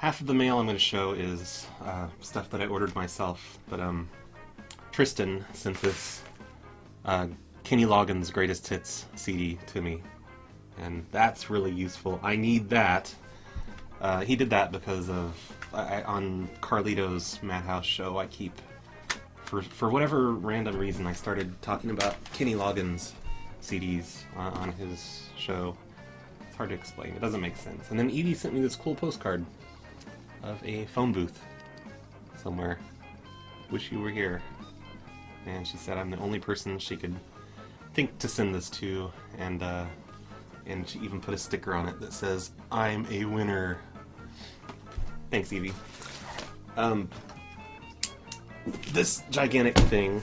Half of the mail I'm going to show is stuff that I ordered myself, but Tristan sent this Kenny Loggins Greatest Hits CD to me, and that's really useful. I need that. He did that because of on Carlito's Madhouse show. I keep for whatever random reason I started talking about Kenny Loggins CDs on his show. It's hard to explain. It doesn't make sense. And then Evie sent me this cool postcard of a phone booth somewhere. Wish you were here. And she said I'm the only person she could think to send this to, and she even put a sticker on it that says, "I'm a winner." Thanks, Evie. This gigantic thing,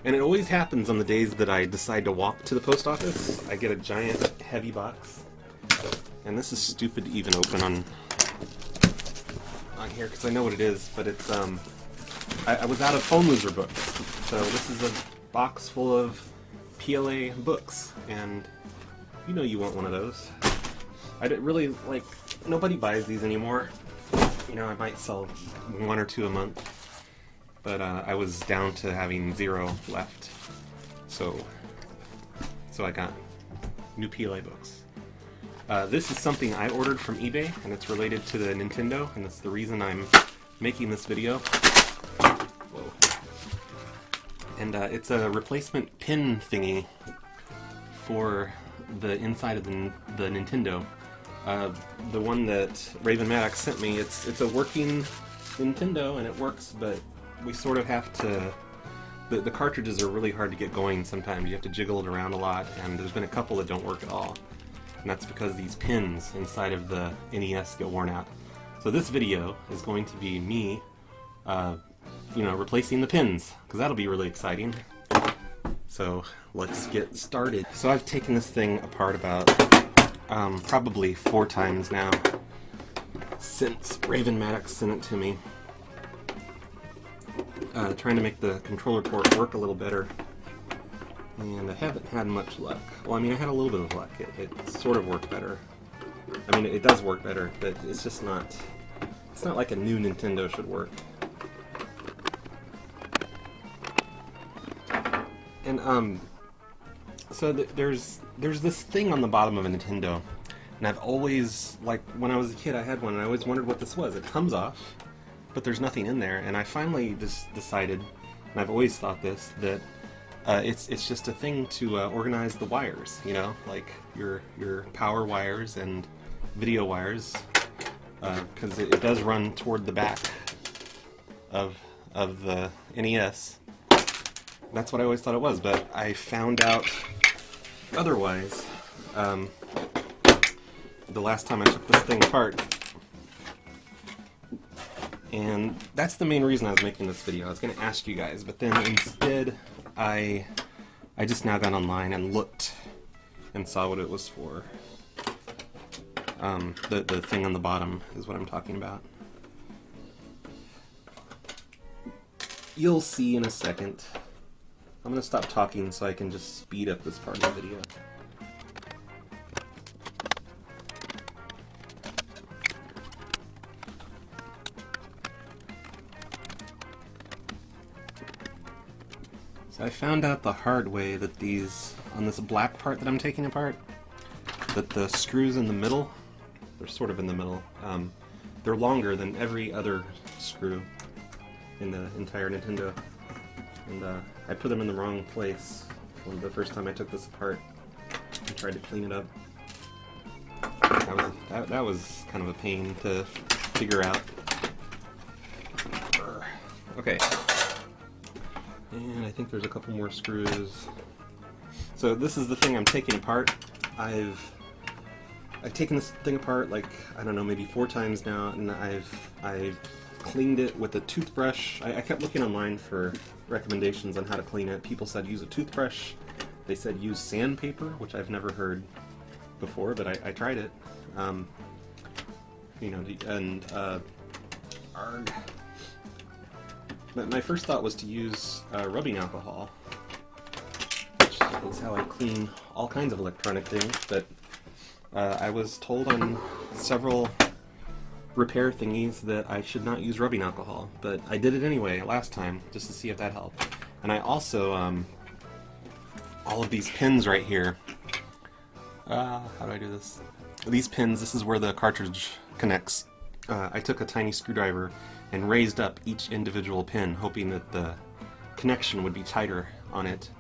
and it always happens on the days that I decide to walk to the post office. I get a giant, heavy box, and this is stupid to even open on here because I know what it is, but it's I was out of phone loser books, so this is a box full of PLA books, and you know you want one of those. I didn't really, like, nobody buys these anymore. You know, I might sell one or two a month, but I was down to having 0 left, so I got new PLA books. This is something I ordered from eBay, and it's related to the Nintendo, and it's the reason I'm making this video. Whoa. And it's a replacement pin thingy for the inside of the Nintendo. The one that Raven Maddox sent me, it's a working Nintendo, and it works, but we sort of have to... The cartridges are really hard to get going sometimes. You have to jiggle it around a lot, and there's been a couple that don't work at all. And that's because these pins inside of the NES get worn out. So this video is going to be me, you know, replacing the pins, because that'll be really exciting. So let's get started. So I've taken this thing apart about probably 4 times now since Raven Maddox sent it to me. Trying to make the controller port work a little better. And I haven't had much luck. Well, I mean, I had a little bit of luck. It sort of worked better. I mean, it does work better, but it's just not... It's not like a new Nintendo should work. And, so there's this thing on the bottom of a Nintendo, and I've always, like, when I was a kid I had one, and I always wondered what this was. It comes off, but there's nothing in there, and I finally just decided, and I've always thought this, that it's just a thing to organize the wires, you know, like your power wires and video wires, because it does run toward the back of the NES. That's what I always thought it was, but I found out otherwise the last time I took this thing apart. And that's the main reason I was making this video. I was going to ask you guys, but then instead I just now got online and looked and saw what it was for. The thing on the bottom is what I'm talking about. You'll see in a second. I'm going to stop talking so I can just speed up this part of the video. So I found out the hard way that these, on this black part that I'm taking apart, that the screws in the middle, they're sort of in the middle, they're longer than every other screw in the entire Nintendo. And I put them in the wrong place the first time I took this apart and tried to clean it up. That was kind of a pain to figure out. Okay. And I think there's a couple more screws. So this is the thing I'm taking apart. I've taken this thing apart, like, I don't know, maybe 4 times now, and I've cleaned it with a toothbrush. I kept looking online for recommendations on how to clean it. People said use a toothbrush. They said use sandpaper, which I've never heard before, but I tried it. You know, and arg. But my first thought was to use rubbing alcohol, which is how I clean all kinds of electronic things, but I was told on several repair thingies that I should not use rubbing alcohol, but I did it anyway last time just to see if that helped. And I also, all of these pins right here, how do I do this? These pins, this is where the cartridge connects. I took a tiny screwdriver and raised up each individual pin, hoping that the connection would be tighter on it.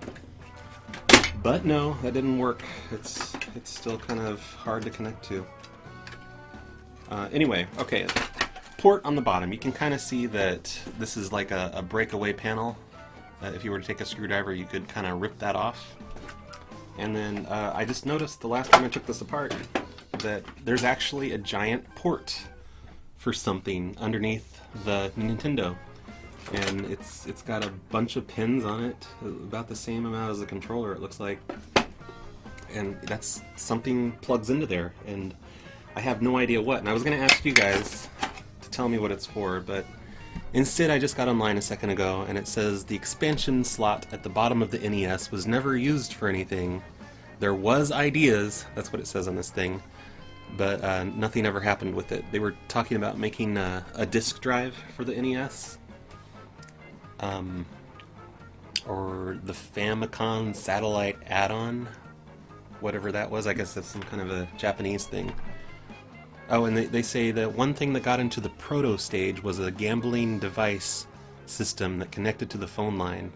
But no, that didn't work. It's still kind of hard to connect to. Anyway, okay, port on the bottom. You can kind of see that this is like a breakaway panel. If you were to take a screwdriver, you could kind of rip that off. And then I just noticed the last time I took this apart that there's actually a giant port for something underneath the Nintendo. And it's got a bunch of pins on it, about the same amount as the controller, it looks like. And that's something plugs into there, and I have no idea what. And I was going to ask you guys to tell me what it's for, but instead I just got online a second ago, and it says the expansion slot at the bottom of the NES was never used for anything. There was ideas, that's what it says on this thing, but nothing ever happened with it. They were talking about making a disk drive for the NES, or the Famicom satellite add-on, whatever that was. I guess that's some kind of a Japanese thing. Oh, and they say that one thing that got into the proto stage was a gambling device system that connected to the phone line.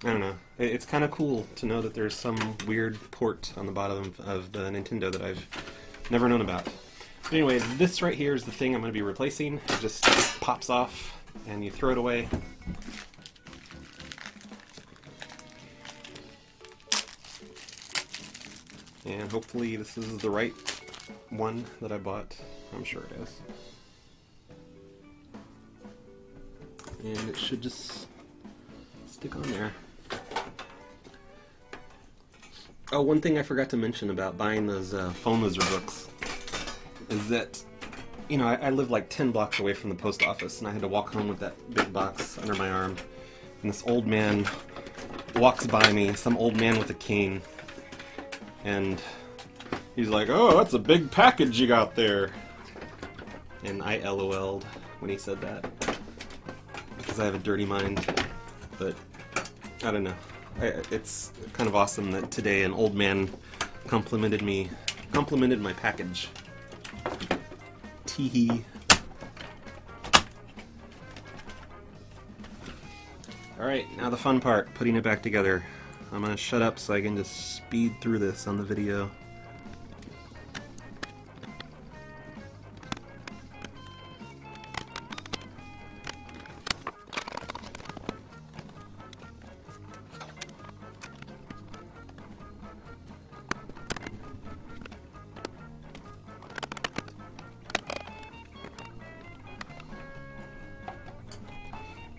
I don't know. It's kind of cool to know that there's some weird port on the bottom of the Nintendo that I've never known about. But anyway, this right here is the thing I'm going to be replacing. It just pops off and you throw it away. And hopefully this is the right one that I bought. I'm sure it is. And it should just stick on there. Oh, one thing I forgot to mention about buying those phone loser books is that, you know, I live like 10 blocks away from the post office, and I had to walk home with that big box under my arm. And this old man walks by me, some old man with a cane, and he's like, "Oh, that's a big package you got there." And I LOL'd when he said that, because I have a dirty mind. But I don't know. It's kind of awesome that today an old man complimented my package. Teehee. Alright, now the fun part, putting it back together. I'm gonna shut up so I can just speed through this on the video.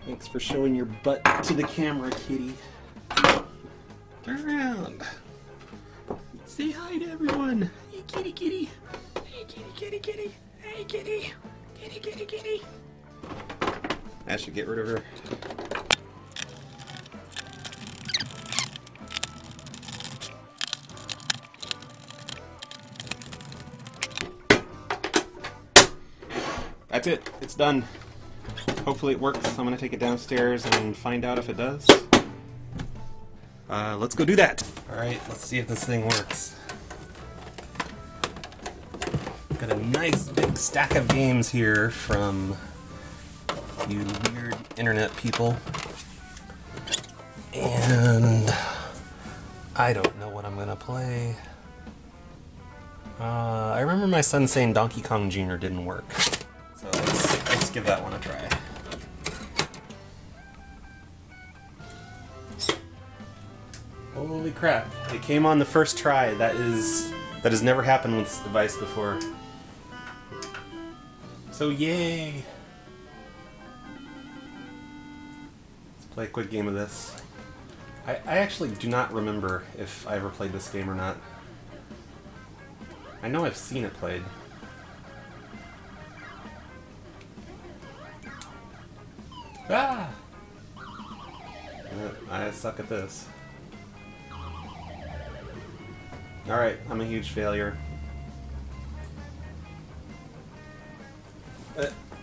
Thanks for showing your butt to the camera, kitty. Turn around. Say hi to everyone. Hey, kitty, kitty. Hey, kitty, kitty, kitty. Hey, kitty. Kitty, kitty, kitty. I should get rid of her. That's it. It's done. Hopefully it works. I'm gonna take it downstairs and find out if it does. Let's go do that. Alright, let's see if this thing works. Got a nice big stack of games here from you weird internet people. And I don't know what I'm gonna play. I remember my son saying Donkey Kong Jr. didn't work. So let's give that one a try. Holy crap, it came on the first try. That has never happened with this device before. So yay! Let's play a quick game of this. I actually do not remember if I ever played this game or not. I know I've seen it played. Ah! I suck at this. Alright, I'm a huge failure.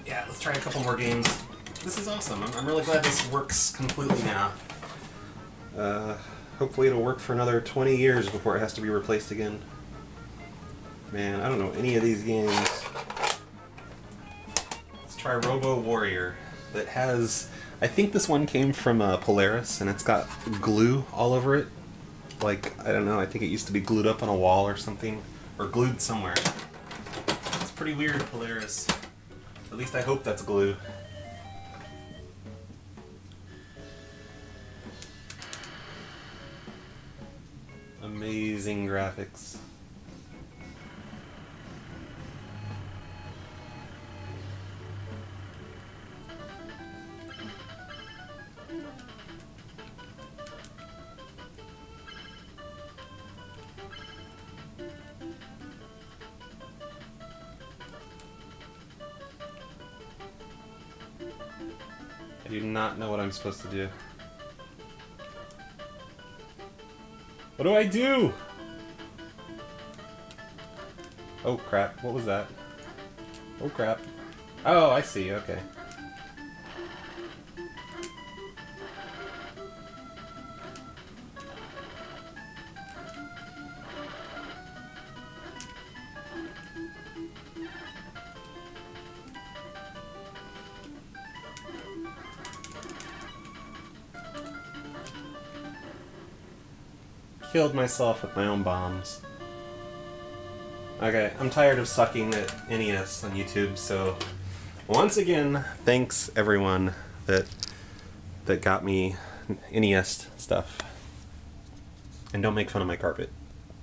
Yeah, let's try a couple more games. This is awesome. I'm really glad this works completely now. Hopefully it'll work for another 20 years before it has to be replaced again. Man, I don't know any of these games. Let's try Robo Warrior. That has... I think this one came from Polaris, and it's got glue all over it. Like, I don't know, I think it used to be glued up on a wall or something. Or glued somewhere. It's pretty weird, Polaris. At least I hope that's glue. Amazing graphics. I do not know what I'm supposed to do. What do I do? Oh crap, what was that? Oh crap. Oh, I see, okay. Killed myself with my own bombs. Okay, I'm tired of sucking at NES on YouTube, so once again, thanks everyone that got me NES stuff. And don't make fun of my carpet.